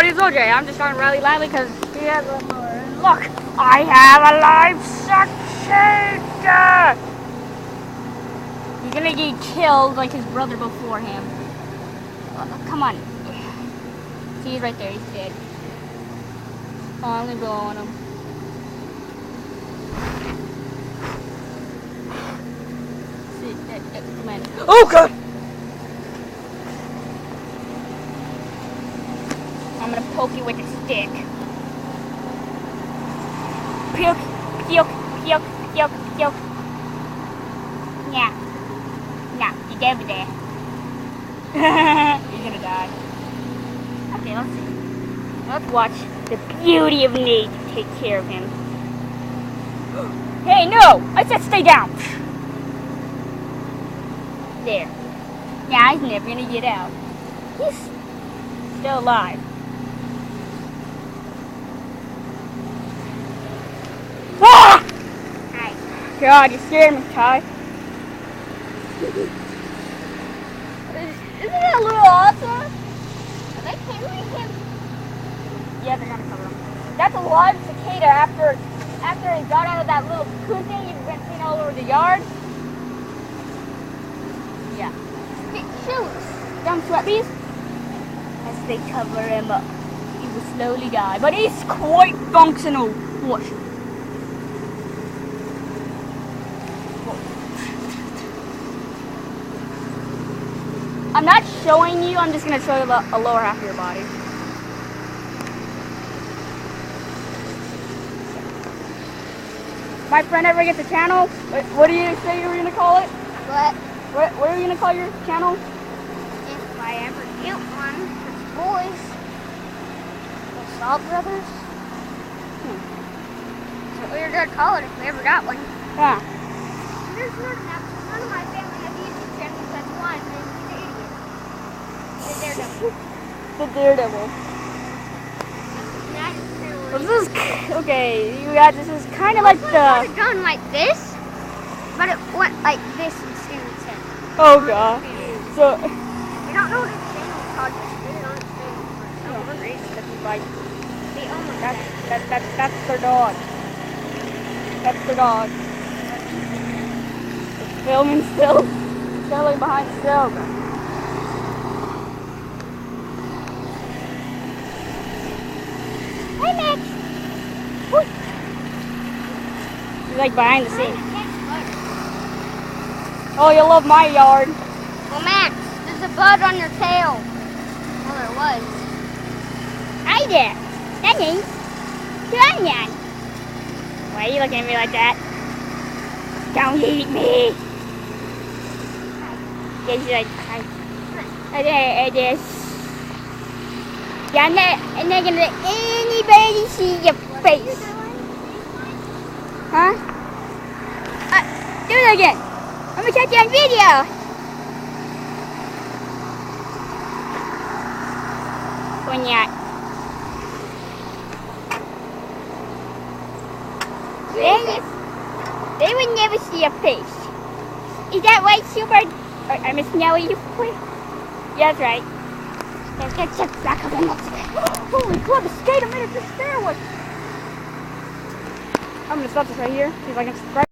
buddy's OJ. I'm just talking really loudly because he has a mower. Look, I have a livestock Cicada. He's gonna get killed like his brother before him. Come on. See, he's right there. He's dead. Oh, I'm gonna blow on him. Come on. Oh God! I'm gonna poke you with a stick. Puke, puke, puke, puke, puke. Yeah. No, you're dead over there. You're gonna die. Okay, let's see. Let's watch the beauty of nature take care of him. Hey, no! I said stay down! There. Now he's never gonna get out. He's still alive. Ah! Hi. God, you scared me, Ty. Isn't that a little awesome? Are they covering him? Yeah, they're gonna cover him. That's a live cicada after he got out of that little cocoon thing you've been seeing all over the yard. Yeah. Shoot! Dumb sweatbees. As they cover him up, he will slowly die. But he's quite functional. Watch. I'm not showing you, I'm just going to show you a lower half of your body. My friend ever gets a channel, what do you say you were going to call it? What? What are you going to call your channel? If I ever get one, it's boys. The Salt Brothers. That's what we were going to call it if we ever got one. Yeah. There's none of my family has YouTube channels, that's why I'm an idiot. The Daredevil. The Daredevil. That's This is, okay, you guys, this is kind of like the... It was done like this, but it went like this instead. Oh God. So... We don't know what his channel is called, just put it on his channel for some reason. Like, The owner that's their dog. That's their dog. It's filming still. Still behind still. Hey, Max. Whoosh. He's like behind the scenes. Oh, you love my yard. Well, Max, there's a bud on your tail. Well, there was. Hi there. Danny. Danny. Why are you looking at me like that? Don't eat me. Yeah, she's like, hi. This. Yeah, I'm not gonna let anybody see your face. Huh? Do it again. I'm gonna catch you on video. When you're they would never see your face. Is that right, Super? I'm a snowy you boy. Yeah, that's right. That's just back of the holy crap, the skate a minute to stare with. I'm gonna stop this right here. See if I can subscribe.